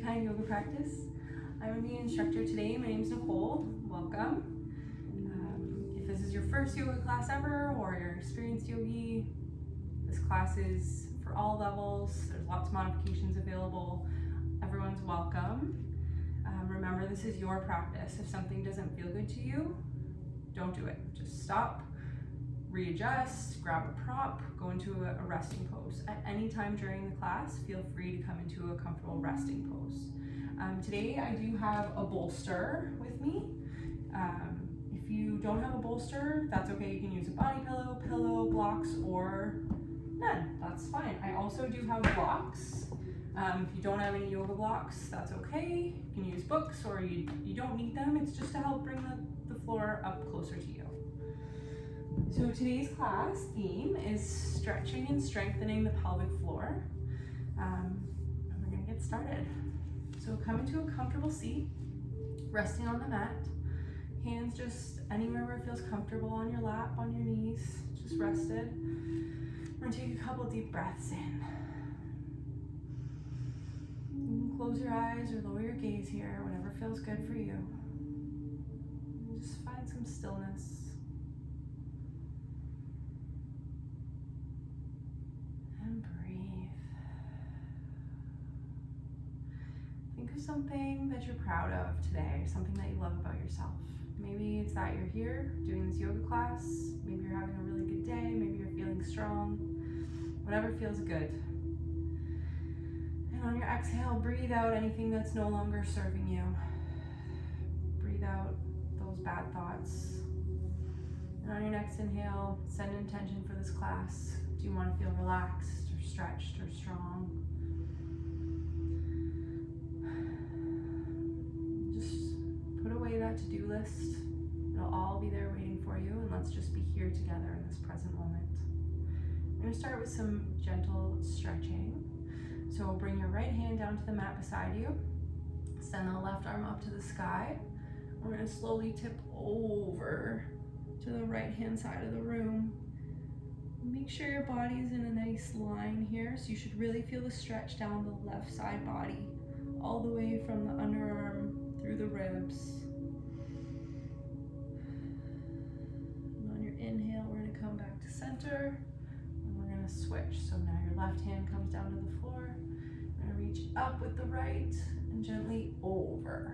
Kind Yoga Practice. I'm the instructor today. My name is Nicole. Welcome. If this is your first yoga class ever or you're an experienced yogi, this class is for all levels. There's lots of modifications available. Everyone's welcome. Remember, this is your practice. If something doesn't feel good to you, don't do it. Just stop, readjust, grab a prop, go into a resting pose. At any time during the class, feel free to come into a comfortable resting pose. Today I do have a bolster with me. If you don't have a bolster, that's okay. You can use a body pillow, blocks, or none. That's fine. I also do have blocks. If you don't have any yoga blocks, that's okay. You can use books, or you don't need them. It's just to help bring the floor up closer to you. So today's class theme is stretching and strengthening the pelvic floor. And we're gonna get started. So come into a comfortable seat, resting on the mat. Hands just anywhere where it feels comfortable, on your lap, on your knees, just rested. We're gonna take a couple deep breaths in. You can close your eyes or lower your gaze here, whatever feels good for you. And just find some stillness. And breathe. Think of something that you're proud of today, something that you love about yourself. Maybe it's that you're here doing this yoga class. Maybe you're having a really good day. Maybe you're feeling strong. Whatever feels good. And on your exhale, breathe out anything that's no longer serving you. Breathe out those bad thoughts. And on your next inhale, send an intention for this class. Do you want to feel relaxed or stretched or strong? Just put away that to-do list. It'll all be there waiting for you, and let's just be here together in this present moment. I'm going to start with some gentle stretching. So bring your right hand down to the mat beside you. Send the left arm up to the sky. We're going to slowly tip over to the right hand side of the room. Make sure your body is in a nice line here, so you should really feel the stretch down the left side body, all the way from the underarm through the ribs. And on your inhale, we're going to come back to center, and we're going to switch. So now your left hand comes down to the floor. We're going to reach up with the right and gently over.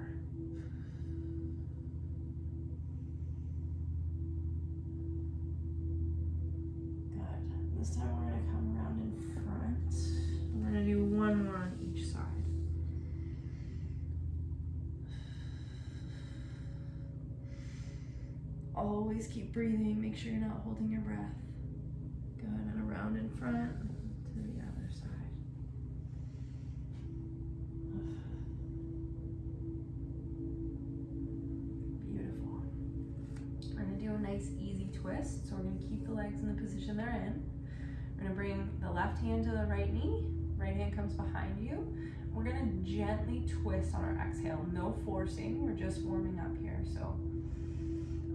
This time we're going to come around in front. We're going to do one more on each side. Always keep breathing. Make sure you're not holding your breath. Good, and around in front to the other side. Beautiful. We're going to do a nice easy twist. So we're going to keep the legs in the position they're in. We're going to bring the left hand to the right knee. Right hand comes behind you. We're going to gently twist on our exhale. No forcing. We're just warming up here. So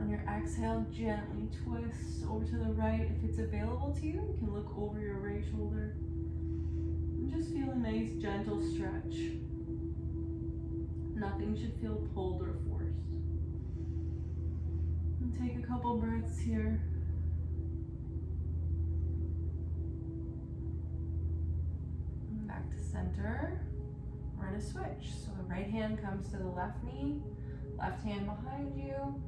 on your exhale, gently twist over to the right. If it's available to you, you can look over your right shoulder. And just feel a nice gentle stretch. Nothing should feel pulled or forced. And take a couple breaths here. Back to center. We're going to switch. So the right hand comes to the left knee, left hand behind you,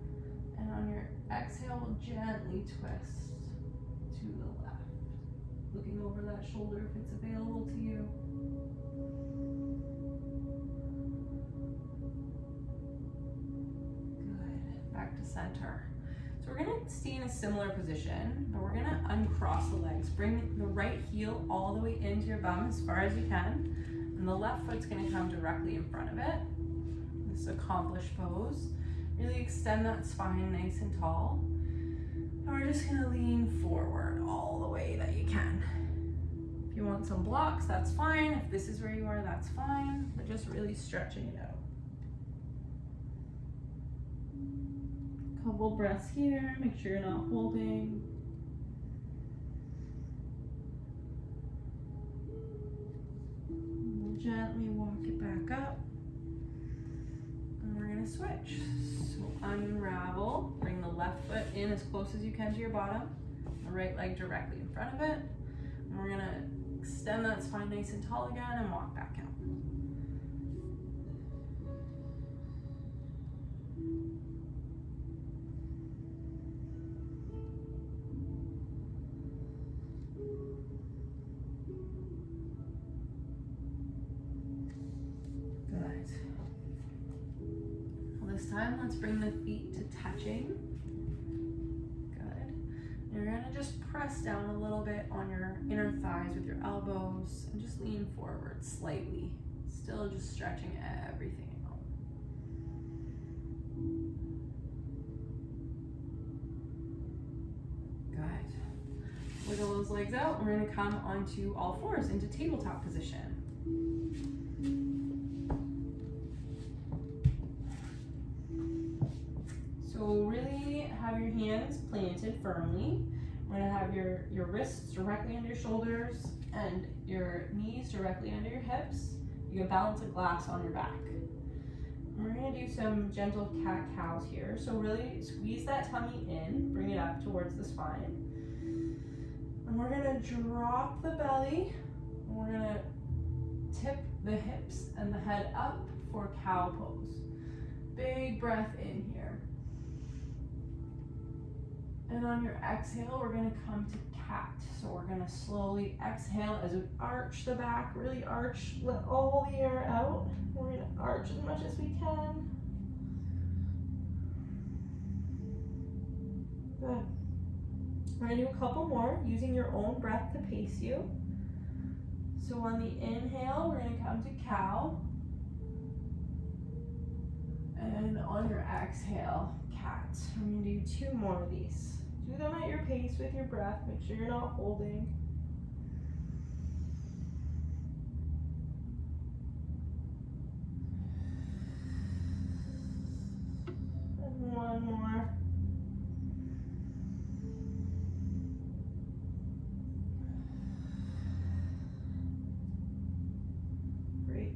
and on your exhale, we'll gently twist to the left. Looking over that shoulder if it's available to you. Good. Back to center. So we're going to stay in a similar position, but we're going to uncross the legs. Bring the right heel all the way into your bum as far as you can, and the left foot's going to come directly in front of it. This is accomplished pose. Really extend that spine nice and tall. And we're just going to lean forward all the way that you can. If you want some blocks, that's fine. If this is where you are, that's fine. But just really stretching it out. Couple breaths here, make sure you're not holding. We'll gently walk it back up. stretch. So unravel, bring the left foot in as close as you can to your bottom, the right leg directly in front of it. And we're gonna extend that spine nice and tall again and walk back out. Good. Well, this time, let's bring the feet to touching. You're gonna just press down a little bit on your inner thighs with your elbows and just lean forward slightly. Still just stretching everything out. Good. Wiggle those legs out. We're gonna come onto all fours into tabletop position. So really have your hands planted firmly. We're gonna have your wrists directly under your shoulders and your knees directly under your hips. You can balance a glass on your back. And we're gonna do some gentle cat-cows here. So really squeeze that tummy in, bring it up towards the spine. And we're gonna drop the belly. And we're gonna tip the hips and the head up for cow pose. Big breath in here. And on your exhale, we're gonna come to cat. So we're gonna slowly exhale as we arch the back, really arch, let all the air out. We're gonna arch as much as we can. Good. We're gonna do a couple more using your own breath to pace you. So on the inhale, we're gonna come to cow. And on your exhale, cat. We're gonna do 2 more of these. Do them at your pace with your breath. Make sure you're not holding. And 1 more. Great.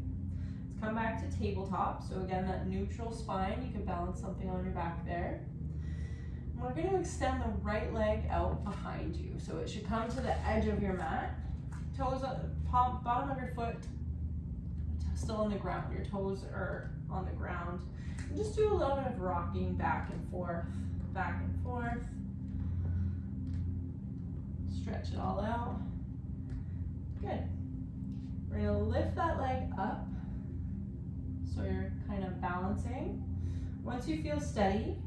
Let's come back to tabletop. So again, that neutral spine, you can balance something on your back there. We're going to extend the right leg out behind you. So it should come to the edge of your mat. Toes, bottom of your foot still on the ground. Your toes are on the ground. And just do a little bit of rocking back and forth, back and forth. Stretch it all out. Good. We're going to lift that leg up. So you're kind of balancing. Once you feel steady,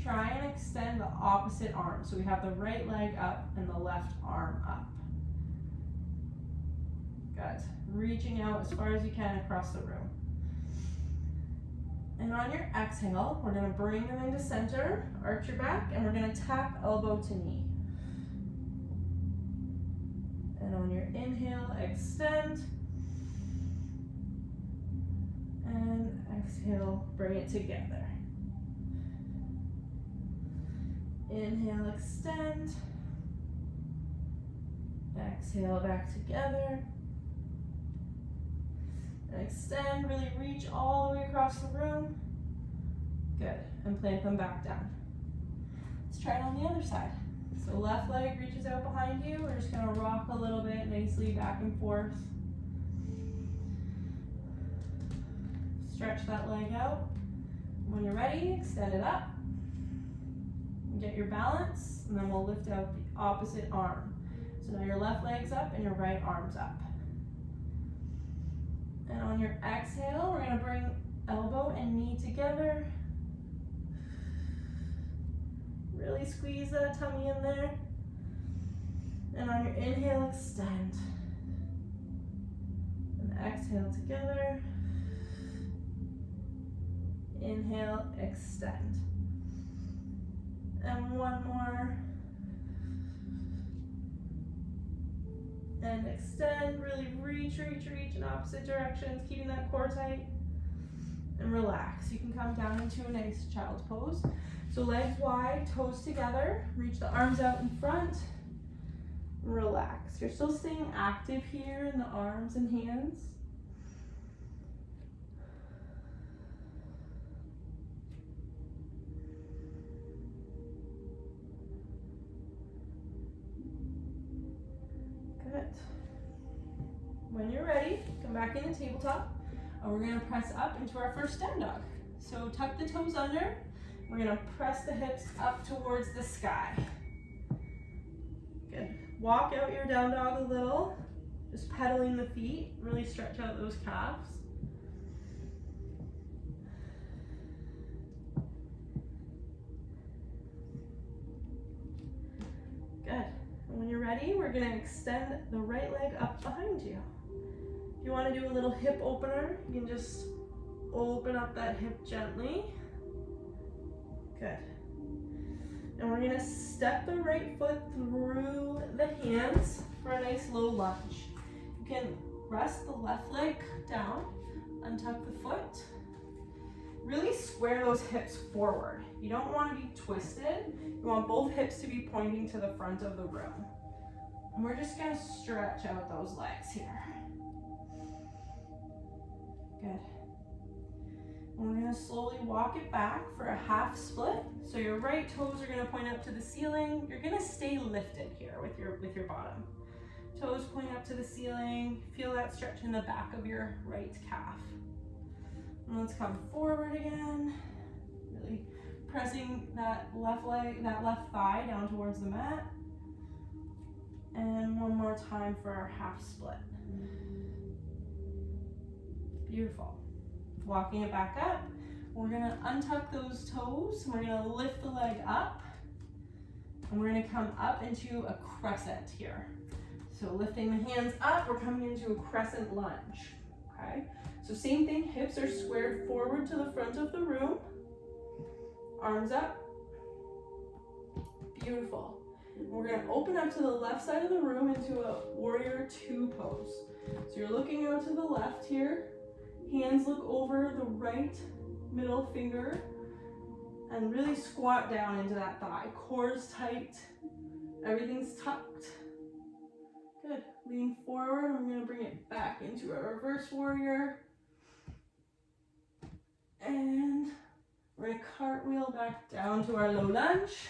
try and extend the opposite arm. So we have the right leg up and the left arm up. Good. Reaching out as far as you can across the room. And on your exhale, we're going to bring them into center, arch your back, and we're going to tap elbow to knee. And on your inhale, extend. And exhale, bring it together. Inhale, extend. Exhale, back together. And extend, really reach all the way across the room. Good, and plant them back down. Let's try it on the other side. So left leg reaches out behind you. We're just gonna rock a little bit nicely back and forth. Stretch that leg out. When you're ready, extend it up. Get your balance, and then we'll lift out the opposite arm. So now your left leg's up and your right arm's up. And on your exhale, we're gonna bring elbow and knee together. Really squeeze that tummy in there. And on your inhale, extend. And exhale together. Inhale, extend. And 1 more. And extend, really reach in opposite directions, keeping that core tight. And relax. You can come down into a nice child's pose. So legs wide, toes together, reach the arms out in front. Relax. You're still staying active here in the arms and hands. Good. When you're ready, come back into tabletop, and we're gonna press up into our first down dog. So tuck the toes under. We're gonna press the hips up towards the sky. Good. Walk out your down dog a little, just pedaling the feet, really stretch out those calves. Good. And when you're ready, we're gonna extend the right leg up behind you. If you wanna do a little hip opener, you can just open up that hip gently. Good. And we're gonna step the right foot through the hands for a nice low lunge. You can rest the left leg down, untuck the foot. Really square those hips forward. You don't want to be twisted. You want both hips to be pointing to the front of the room. And we're just gonna stretch out those legs here. Good. And we're gonna slowly walk it back for a half split. So your right toes are gonna point up to the ceiling. You're gonna stay lifted here with your bottom. Toes point up to the ceiling. Feel that stretch in the back of your right calf. And let's come forward again. Really pressing that left leg, that left thigh down towards the mat. And one more time for our half split. Beautiful. Walking it back up, we're gonna untuck those toes, and we're gonna lift the leg up, and we're gonna come up into a crescent here. So lifting the hands up, we're coming into a crescent lunge, okay? So same thing, hips are squared forward to the front of the room, arms up, beautiful. We're gonna open up to the left side of the room into a warrior two pose. So you're looking out to the left here, hands look over the right middle finger, and really squat down into that thigh. Core's tight, everything's tucked. Good, lean forward, and we're gonna bring it back into a reverse warrior. And we're gonna cartwheel back down to our low lunge.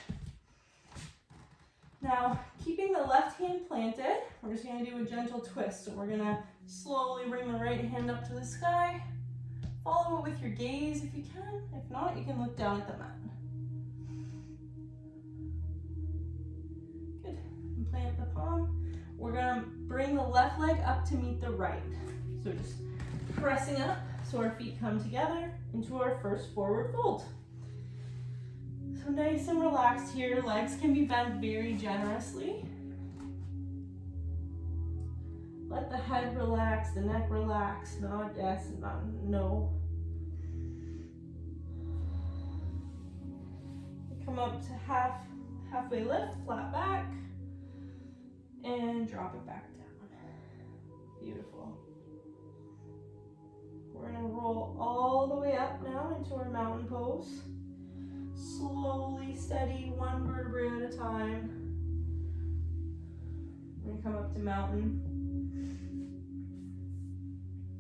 Now, keeping the left hand planted, we're just gonna do a gentle twist. So we're gonna slowly bring the right hand up to the sky. Follow it with your gaze if you can. If not, you can look down at the mat. Good, and plant the palm. We're gonna bring the left leg up to meet the right. So just pressing up so our feet come together into our first forward fold. So nice and relaxed here. Legs can be bent very generously. Let the head relax, the neck relax, nod yes, nod no. Come up to halfway lift, flat back, and drop it back down. Beautiful. We're gonna roll all the way up now into our mountain pose. Slowly, steady, one vertebrae at a time. We're gonna come up to mountain.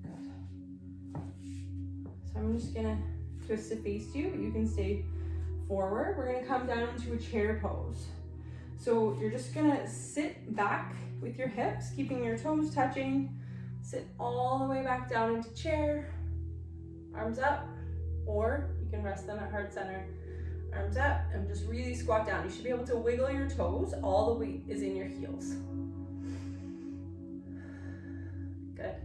Good. So I'm just gonna twist to face you, but you can stay forward. We're gonna come down into a chair pose. So you're just gonna sit back with your hips, keeping your toes touching. Sit all the way back down into chair. Arms up, or you can rest them at heart center. Arms up, and just really squat down. You should be able to wiggle your toes. All the weight is in your heels. Good.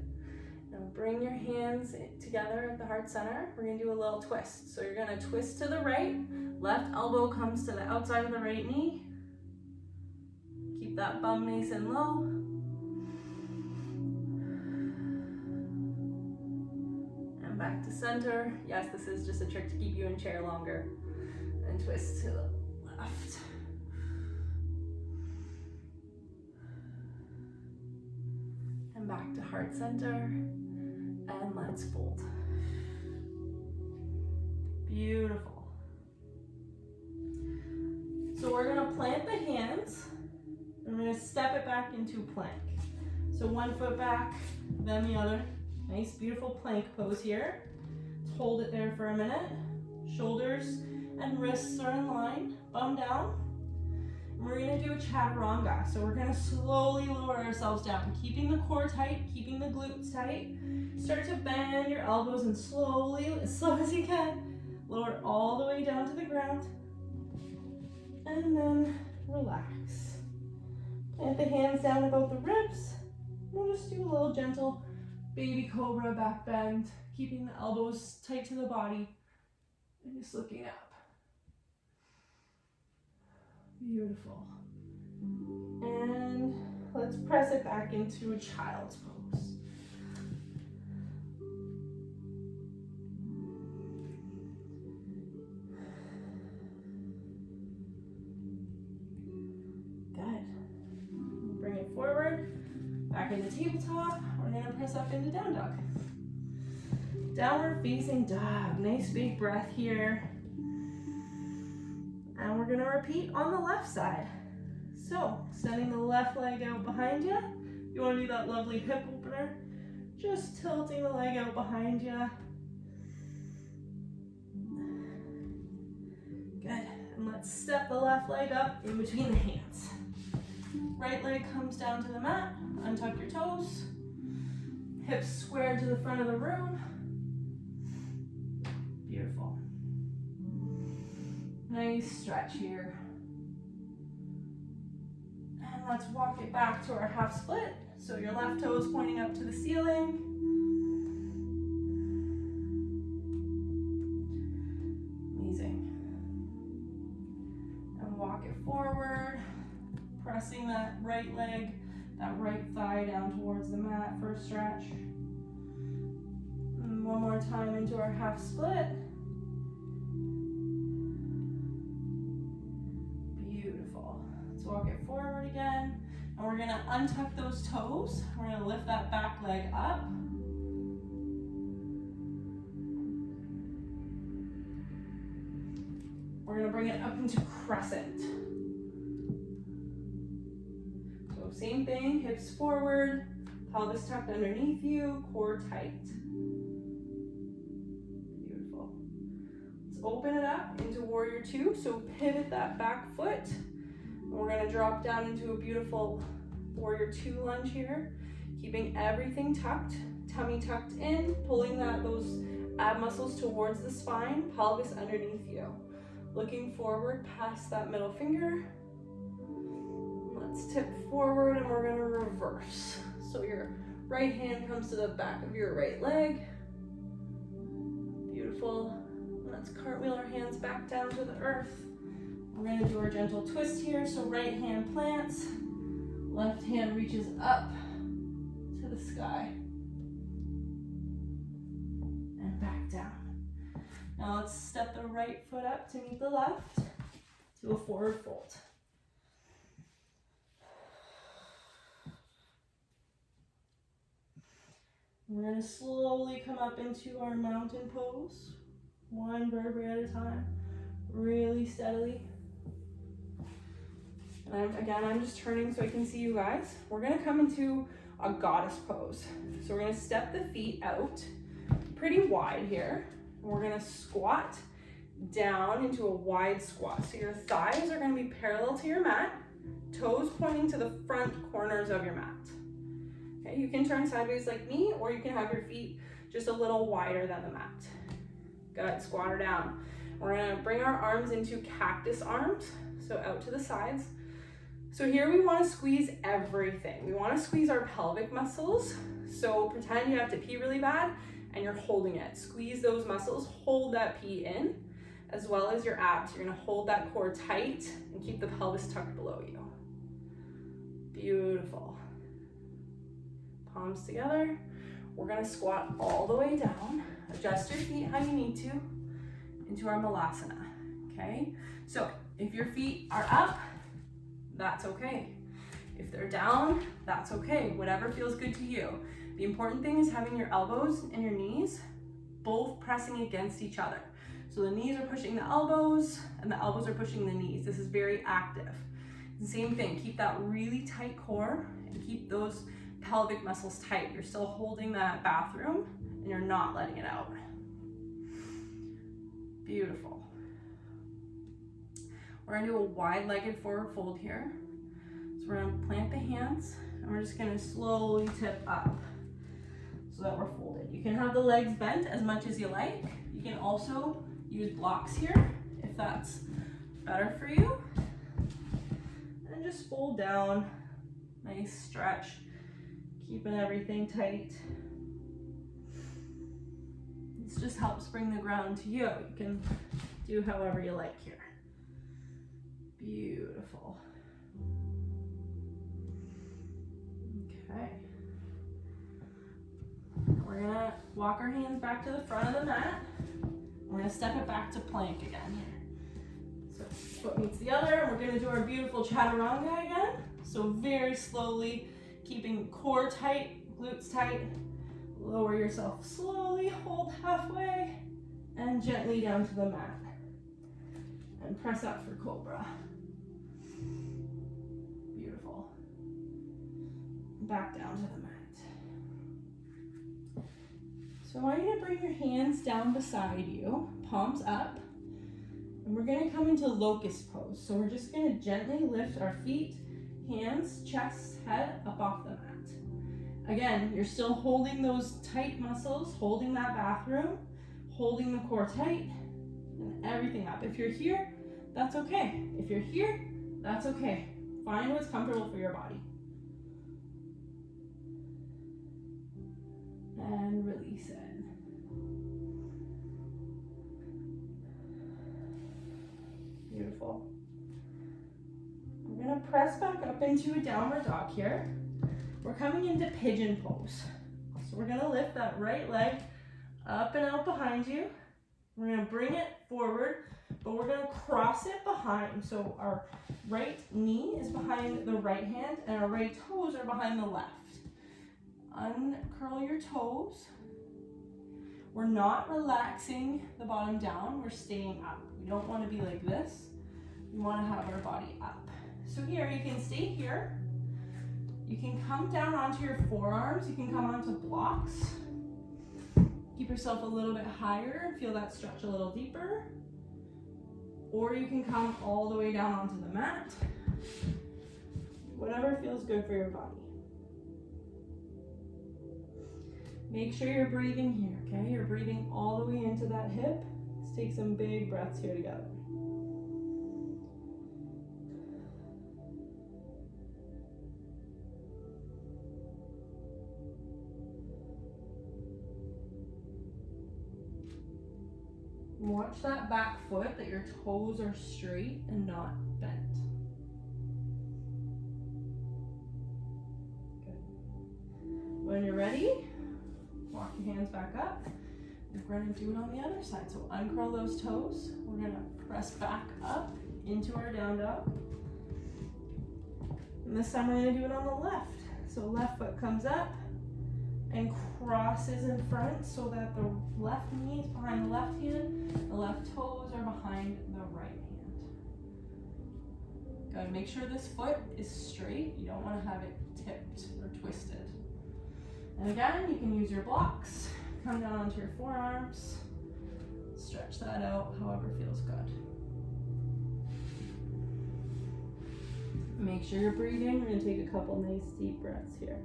Now bring your hands together at the heart center. We're gonna do a little twist. So you're gonna twist to the right. Left elbow comes to the outside of the right knee. Keep that bum nice and low. And back to center. Yes, this is just a trick to keep you in chair longer. And twist to the left. And back to heart center. And let's fold. Beautiful. So we're gonna plant the hands. And we're gonna step it back into plank. So one foot back, then the other. Nice, beautiful plank pose here. Let's hold it there for a minute. Shoulders and wrists are in line, bum down. And we're gonna do a a chaturanga. So we're gonna slowly lower ourselves down, keeping the core tight, keeping the glutes tight. Start to bend your elbows and slowly, as slow as you can, lower it all the way down to the ground. And then relax. Plant the hands down about the ribs. We'll just do a little gentle baby cobra back bend, keeping the elbows tight to the body and just looking up. Beautiful. And let's press it back into a child's pose. Good. Bring it forward, back into tabletop. We're gonna press up into down dog. Downward facing dog. Nice big breath here. And we're gonna repeat on the left side. So, extending the left leg out behind you. You wanna do that lovely hip opener. Just tilting the leg out behind you. Good. And let's step the left leg up in between the hands. Right leg comes down to the mat. Untuck your toes. Hips square to the front of the room. Beautiful. Nice stretch here. And let's walk it back to our half split. So your left toe is pointing up to the ceiling. Amazing. And walk it forward, pressing that right leg, that right thigh down towards the mat for a stretch. And one more time into our half split. Beautiful. Let's walk it forward again. And we're gonna untuck those toes. We're gonna lift that back leg up. We're gonna bring it up into crescent. So same thing, hips forward, pelvis tucked underneath you, core tight. Beautiful. Let's open it up into warrior two. So pivot that back foot. And we're gonna drop down into a beautiful warrior two lunge here, keeping everything tucked, tummy tucked in, pulling those ab muscles towards the spine, pelvis underneath you. Looking forward past that middle finger. Let's tip forward and we're gonna reverse. So your right hand comes to the back of your right leg. Beautiful. Let's cartwheel our hands back down to the earth. We're gonna do our gentle twist here. So right hand plants, left hand reaches up to the sky. And back down. Now let's step the right foot up to meet the left to a forward fold. We're going to slowly come up into our mountain pose, one vertebrae at a time, really steadily. And I'm just turning so I can see you guys. We're going to come into a goddess pose. So we're going to step the feet out pretty wide here. We're gonna squat down into a wide squat. So your thighs are gonna be parallel to your mat, toes pointing to the front corners of your mat. Okay, you can turn sideways like me, or you can have your feet just a little wider than the mat. Good, squat her down. We're gonna bring our arms into cactus arms, so out to the sides. So here we wanna squeeze everything. We wanna squeeze our pelvic muscles. So pretend you have to pee really bad, and you're holding it. Squeeze those muscles, hold that pee in, as well as your abs. You're gonna hold that core tight and keep the pelvis tucked below you. Beautiful. Palms together. We're gonna squat all the way down. Adjust your feet how you need to into our malasana, okay? So if your feet are up, that's okay. If they're down, that's okay. Whatever feels good to you. The important thing is having your elbows and your knees both pressing against each other. So the knees are pushing the elbows and the elbows are pushing the knees. This is very active. The same thing, keep that really tight core and keep those pelvic muscles tight. You're still holding that bathroom and you're not letting it out. Beautiful. We're gonna do a wide-legged forward fold here. So we're gonna plant the hands and we're just gonna slowly tip up so that we're folded. You can have the legs bent as much as you like. You can also use blocks here if that's better for you. And just fold down, nice stretch, keeping everything tight. This just helps bring the ground to you. You can do however you like here. Beautiful. Okay. We're gonna walk our hands back to the front of the mat. We're gonna step it back to plank again here. So foot meets the other, and we're gonna do our beautiful chaturanga again. So very slowly, keeping core tight, glutes tight. Lower yourself slowly, hold halfway, and gently down to the mat. And press up for cobra. Beautiful. Back down to the mat. So I want you to bring your hands down beside you, palms up, and we're gonna come into locust pose. So we're just gonna gently lift our feet, hands, chest, head up off the mat. Again, you're still holding those tight muscles, holding that bathroom, holding the core tight, and everything up. If you're here, that's okay. If you're here, that's okay. Find what's comfortable for your body. And release it. Beautiful. We're gonna press back up into a downward dog here. We're coming into pigeon pose. So we're gonna lift that right leg up and out behind you. We're gonna bring it forward, but we're gonna cross it behind. So our right knee is behind the right hand and our right toes are behind the left. Uncurl your toes. We're not relaxing the bottom down, we're staying up. We don't want to be like this. We want to have our body up. So here, you can stay here. You can come down onto your forearms. You can come onto blocks. Keep yourself a little bit higher. Feel that stretch a little deeper. Or you can come all the way down onto the mat. Whatever feels good for your body. Make sure you're breathing here, okay? You're breathing all the way into that hip. Let's take some big breaths here together. Watch that back foot, that your toes are straight and not bent. Good. When you're ready, walk your hands back up. We're going to do it on the other side. So uncurl those toes. We're going to press back up into our down dog. And this time we're going to do it on the left. So left foot comes up and crosses in front so that the left knee is behind the left hand, the left toes are behind the right hand. Good. Make sure this foot is straight. You don't want to have it tipped or twisted. And again, you can use your blocks. Come down onto your forearms. Stretch that out however feels good. Make sure you're breathing. We're going to take a couple nice deep breaths here.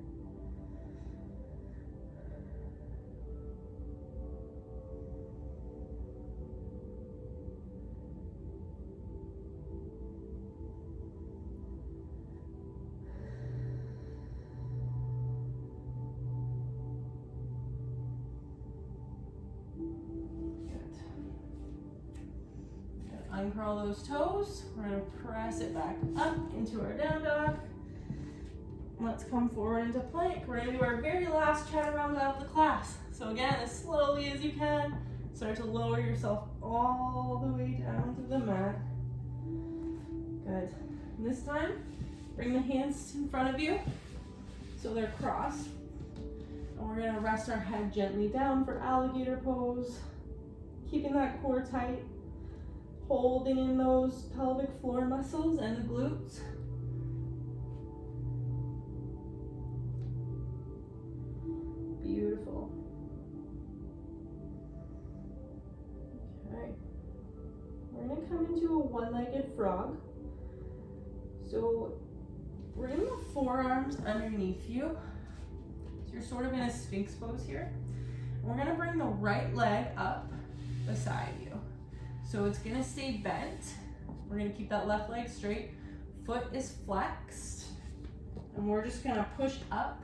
Uncurl those toes. We're going to press it back up into our down dog. Let's come forward into plank. We're going to do our very last chaturanga of the class. So again, as slowly as you can, start to lower yourself all the way down to the mat. Good. And this time, bring the hands in front of you so they're crossed. And we're going to rest our head gently down for alligator pose. Keeping that core tight. Holding in those pelvic floor muscles and the glutes. Beautiful. Okay. We're going to come into a one-legged frog. So Bring the forearms underneath you. So you're sort of in a sphinx pose here. We're gonna bring the right leg up beside you. So it's gonna stay bent. We're gonna keep that left leg straight. Foot is flexed. And we're just gonna push up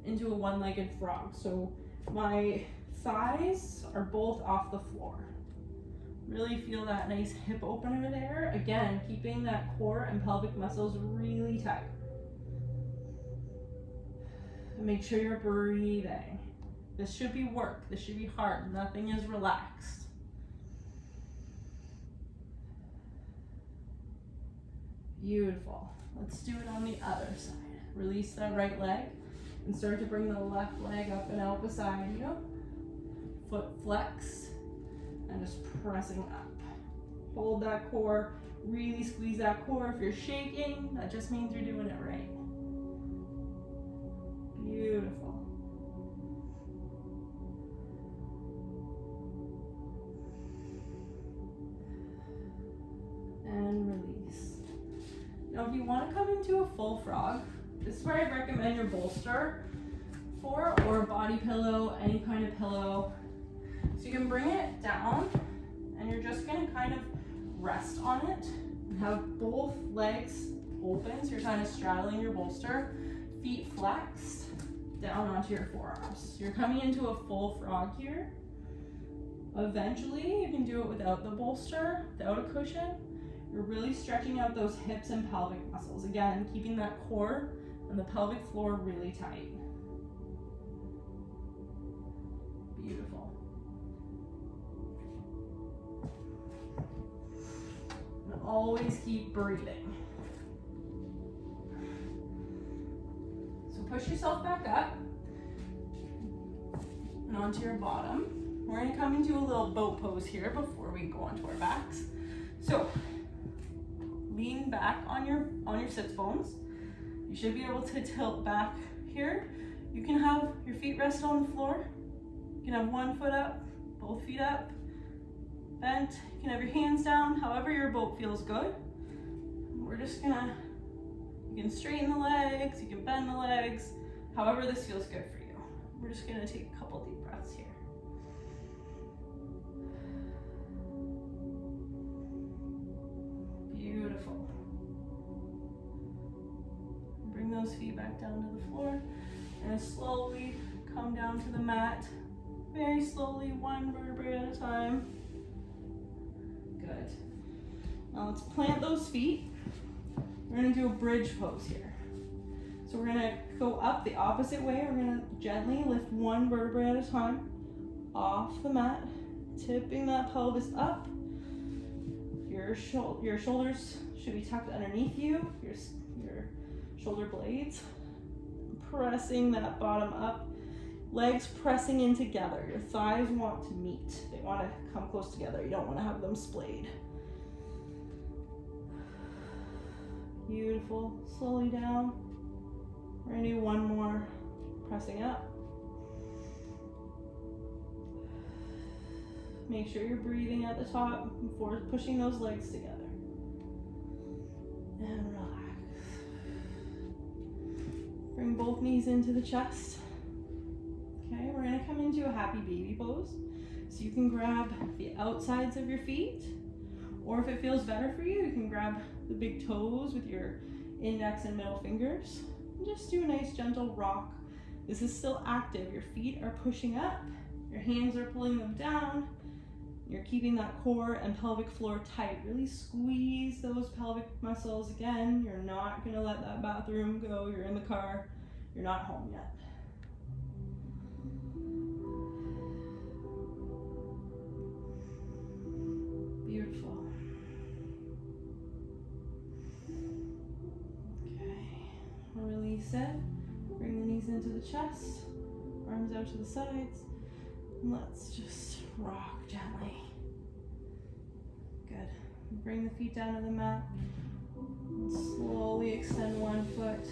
into a one-legged frog. So my thighs are both off the floor. Really feel that nice hip opener there. Again, keeping that core and pelvic muscles really tight. And make sure you're breathing. This should be work. This should be hard. Nothing is relaxed. Beautiful. Let's do it on the other side. Release that right leg and start to bring the left leg up and out beside you. Foot flexed and just pressing up. Hold that core. Really squeeze that core. If you're shaking, that just means you're doing it right. Beautiful. And release. Now if you want to come into a full frog, this is where I recommend your bolster for, or a body pillow, any kind of pillow. So you can bring it down and you're just going to kind of rest on it and have both legs open, so you're kind of straddling your bolster, feet flexed down onto your forearms. You're coming into a full frog here. Eventually you can do it without the bolster, without a cushion. You're really stretching out those hips and pelvic muscles. Again, keeping that core and the pelvic floor really tight. Beautiful. And always keep breathing. So push yourself back up and onto your bottom. We're going to come into a little boat pose here before we go onto our backs. So lean back on your sits bones. You should be able to tilt back here. You can have your feet rested on the floor. You can have one foot up, both feet up, bent. You can have your hands down, however your boat feels good. We're just gonna, you can straighten the legs, you can bend the legs, however this feels good for you. We're just gonna take a couple deep breaths here. Beautiful. Bring those feet back down to the floor and slowly come down to the mat. Very slowly, one vertebrae at a time. Good. Now let's plant those feet. We're gonna do a bridge pose here. So we're gonna go up the opposite way. We're gonna gently lift one vertebrae at a time off the mat, tipping that pelvis up. Your shoulders should be tucked underneath you, your shoulder blades. Pressing that bottom up, legs pressing in together. Your thighs want to meet. They want to come close together. You don't want to have them splayed. Beautiful. Slowly down. We're going to do one more. Pressing up. Make sure you're breathing at the top before pushing those legs together. And relax. Bring both knees into the chest. Okay, we're gonna come into a happy baby pose. So you can grab the outsides of your feet, or if it feels better for you, you can grab the big toes with your index and middle fingers. And just do a nice gentle rock. This is still active. Your feet are pushing up, your hands are pulling them down. You're keeping that core and pelvic floor tight. Really squeeze those pelvic muscles. Again, you're not gonna let that bathroom go. You're in the car. You're not home yet. Beautiful. Okay, release it. Bring the knees into the chest, arms out to the sides. And let's just rock gently. Good. Bring the feet down to the mat. And slowly extend one foot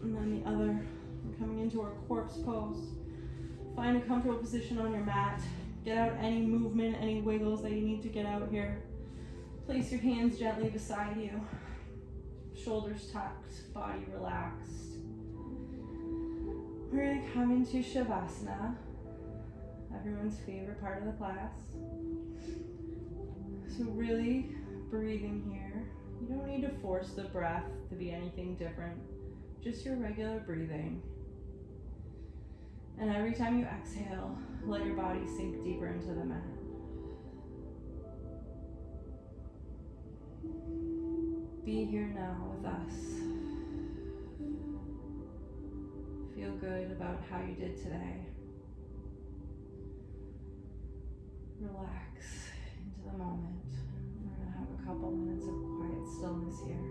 and then the other. We're coming into our corpse pose. Find a comfortable position on your mat. Get out any movement, any wiggles that you need to get out here. Place your hands gently beside you. shoulders tucked, body relaxed. We're gonna come into Shavasana, everyone's favorite part of the class. So really breathing here. You don't need to force the breath to be anything different, just your regular breathing. And every time you exhale, let your body sink deeper into the mat. Be here now with us. Feel good about how you did today. Relax into the moment. We're going to have a couple minutes of quiet stillness here.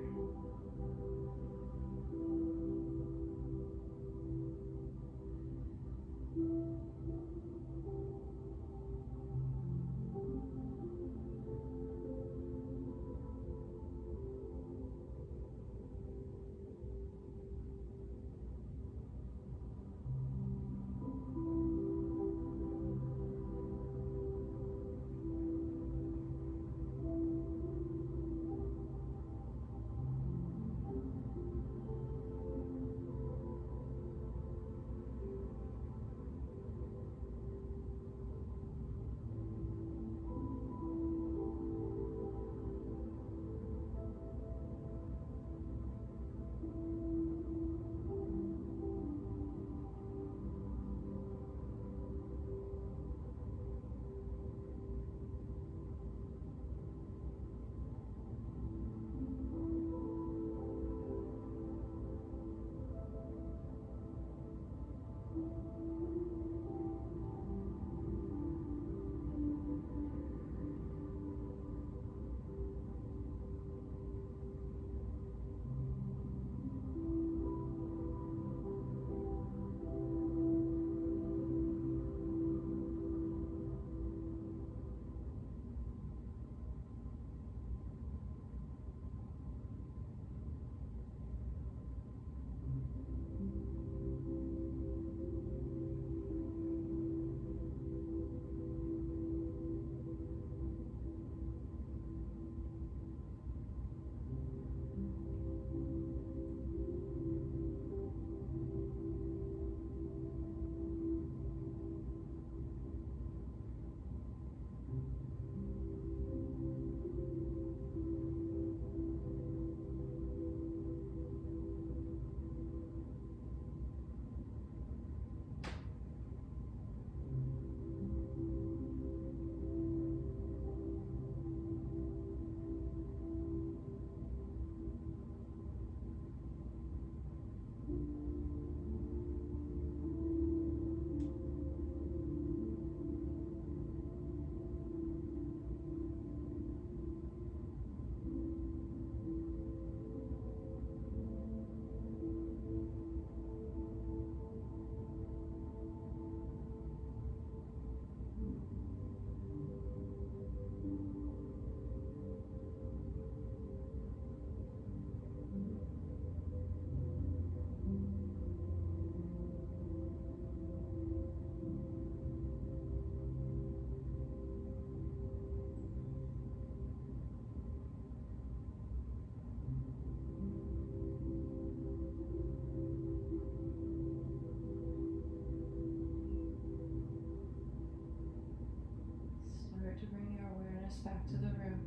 Back to the room.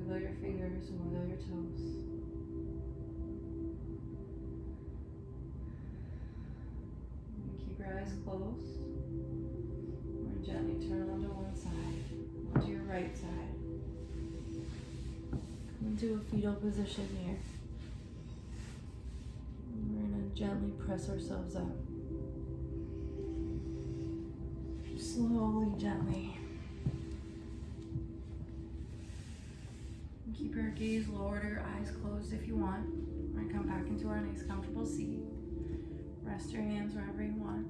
Wiggle your fingers, wiggle your toes. And keep your eyes closed. Or gently turn onto one side, onto your right side. Come into a fetal position here. And we're going to gently press ourselves up. Slowly, gently. And keep your gaze lowered or your eyes closed if you want. We're going to come back into our nice comfortable seat. Rest your hands wherever you want.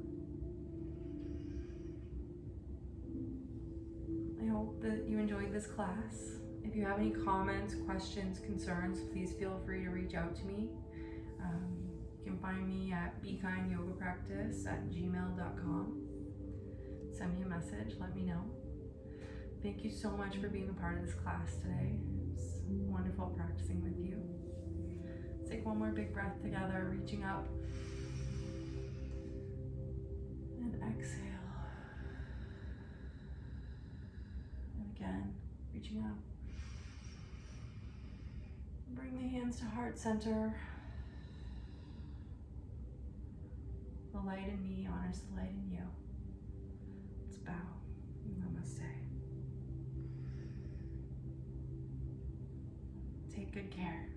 I hope that you enjoyed this class. If you have any comments, questions, concerns, please feel free to reach out to me. You can find me at bekindyogapractice@gmail.com. Send me a message, let me know. Thank you so much for being a part of this class today. It's wonderful practicing with you. Let's take one more big breath together, reaching up. And exhale. And again, reaching up. Bring the hands to heart center. The light in me honors the light in you. Let's bow. Namaste. Take good care.